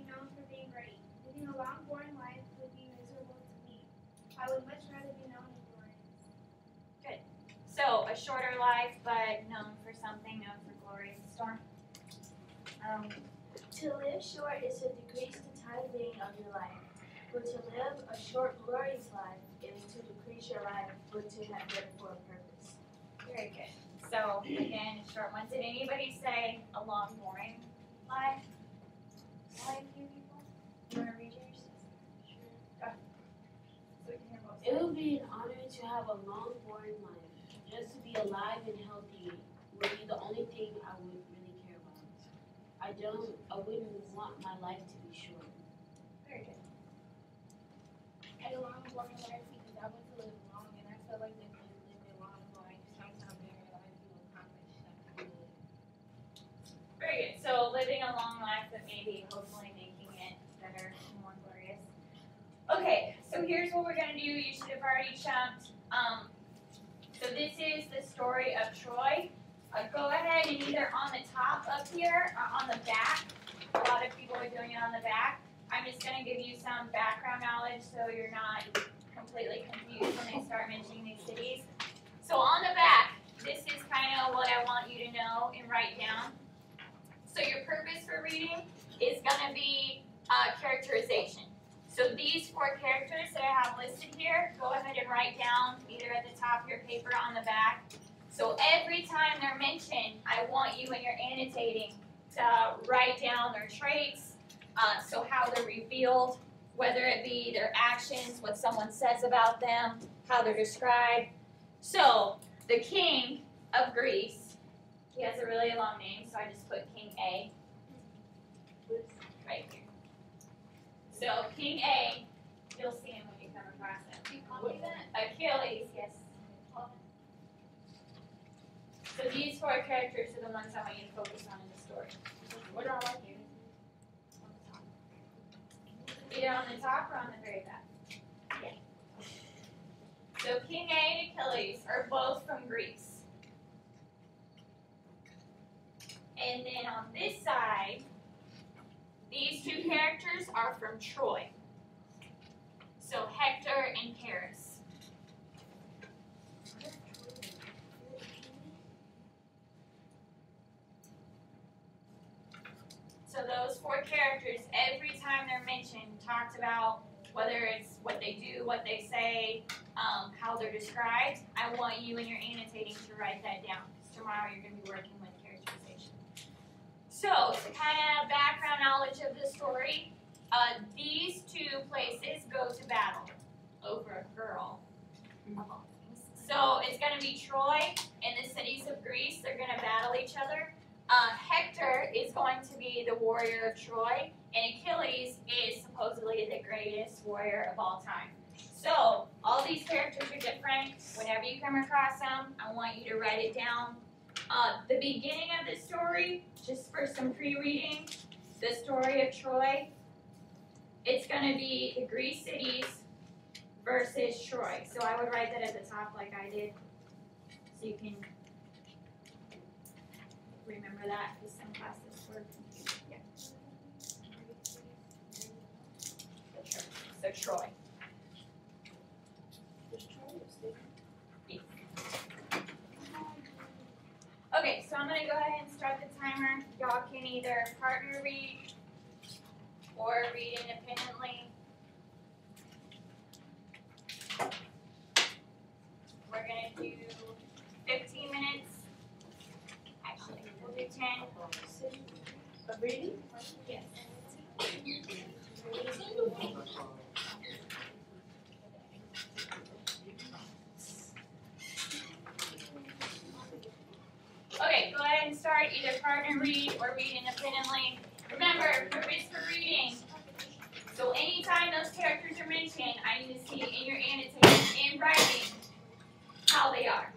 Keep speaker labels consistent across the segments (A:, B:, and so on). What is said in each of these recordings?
A: be known for being great. Living a long, boring life would be miserable to me. I would much rather be known and glorious.
B: Good. So, a shorter life, but known for something, known for glorious. Storm?
C: To live short is to decrease the time being of your life. But to live a short, glorious life is to decrease your life, but to have it for a purpose.
B: Very good. So, again, short one. Did anybody say a long, boring life? Only a few people? You want to read yours? Sure. Go. So we can hear both
C: It
B: sides.
C: would be an honor to have a long, boring life. Just to be alive and healthy would be the only thing I would really care about. I wouldn't want my life to be short.
B: Very good.
A: I had a long, boring life because I want to live long, and I feel like if you live a long life, sometime in your life you will accomplish something good.
B: Very good. So, living a long life, but maybe hopefully making it better, more glorious. Okay, so here's what we're going to do. You should have already jumped. So this is the story of Troy. Go ahead and either on the top up here or on the back. A lot of people are doing it on the back. I'm just going to give you some background knowledge so you're not completely confused when they start mentioning these cities. So on the back, this is kind of what I want you to know and write down. So your purpose for reading is going to be characterization. So these 4 characters that I have listed here, go ahead and write down either at the top of your paper or on the back. So every time they're mentioned, I want you when you're annotating to write down their traits, so how they're revealed, whether it be their actions, what someone says about them, how they're described. So the king of Greece, he has a really long name, so I just put King A right here. So King A, you'll see him when you come across him.
A: Do you call me that?
B: Achilles, yes. So these 4 characters are the ones I want you to focus on in the story.
A: What do I like here?
B: Either on the top or on the very back. Yeah. So King A and Achilles are both from Greece. And then on this side, these 2 characters are from Troy. So Hector and Paris. So those 4 characters, every time they're mentioned, talked about whether it's what they do, what they say, how they're described. I want you when you're annotating to write that down, because tomorrow you're going to be working with characterization. So, to kind of background knowledge of the story, these 2 places go to battle over a girl. So it's going to be Troy and the cities of Greece. They're going to battle each other. Hector is going to be the warrior of Troy, and Achilles is supposedly the greatest warrior of all time. So all these characters are different. Whenever you come across them, I want you to write it down. The beginning of the story, just for some pre-reading, the story of Troy, it's going to be the Greece cities versus Troy. So I would write that at the top like I did, so you can remember that, because some classes were confused. Yeah. So Troy. Okay, so I'm going to go ahead and start the timer. Y'all can either partner read or read independently. We're going to do 15 minutes. Actually, we'll do 10.
C: Of reading?
B: Yes. Okay, go ahead and start. Either partner read or read independently. Remember, purpose for reading. So anytime those characters are mentioned, I need to see in your annotation, in writing, how they are.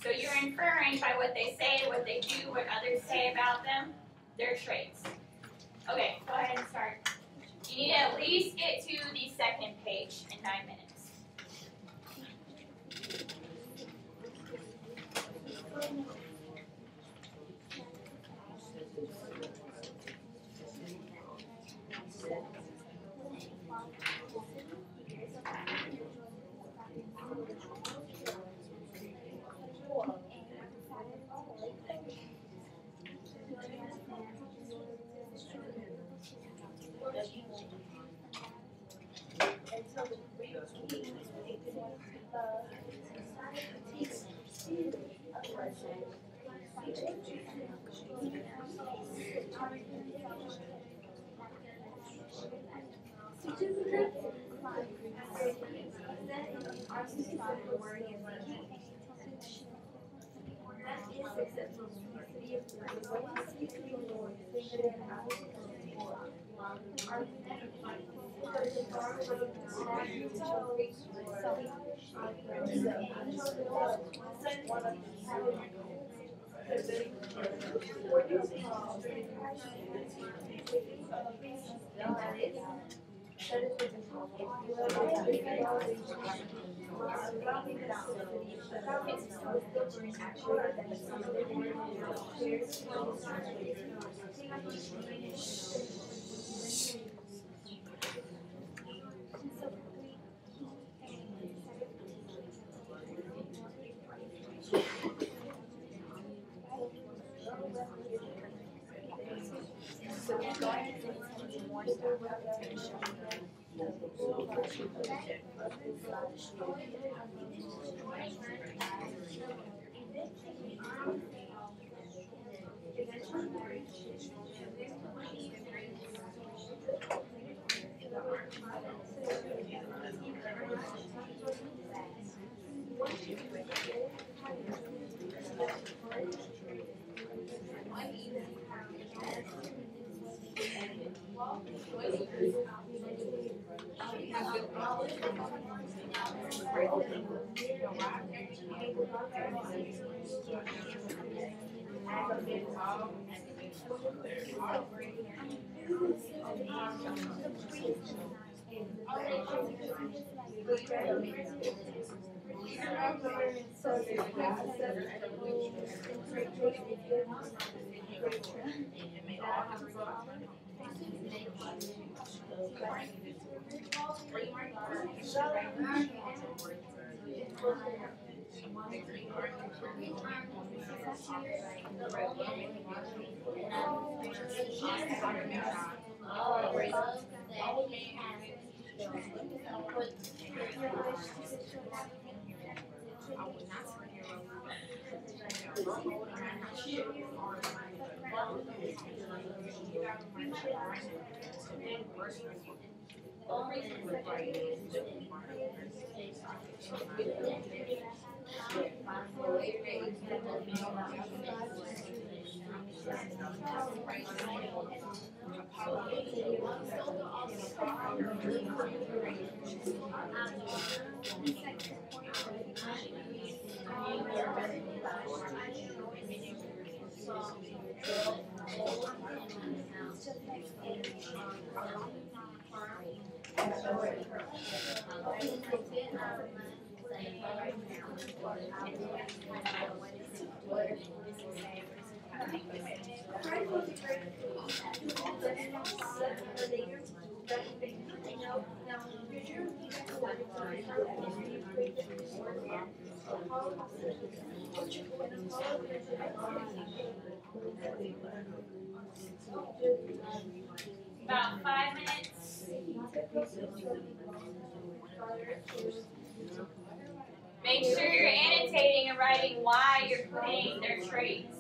B: So you're inferring by what they say, what they do, what others say about them, their traits. Okay, go ahead and start. You need to at least get to the second page in 9 minutes. About 5 minutes. Make sure you're annotating and writing why you're putting their traits.